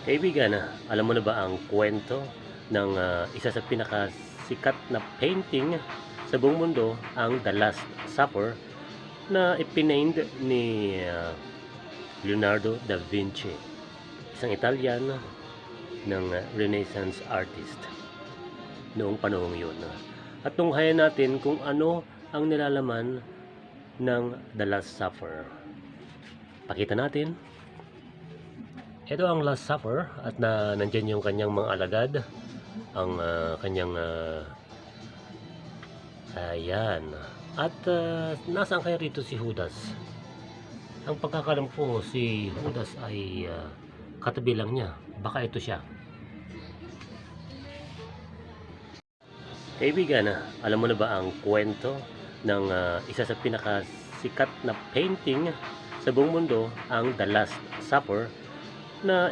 Kaibigan, alam mo na ba ang kwento ng isa sa pinakasikat na painting sa buong mundo, ang The Last Supper, na ipinaint ni Leonardo da Vinci, isang Italian ng Renaissance artist noong panahong yun. At tunghayan natin kung ano ang nilalaman ng The Last Supper. Pakita natin. Ito ang Last Supper at nandyan yung kanyang mga alagad, ang kanyang ayan. At nasaan kaya rito si Judas? Ang pagkakalam ko, si Judas ay katabi lang niya. Baka ito siya. Kaibigan, alam mo na ba ang kwento ng isa sa pinakasikat na painting sa buong mundo, ang The Last Supper, na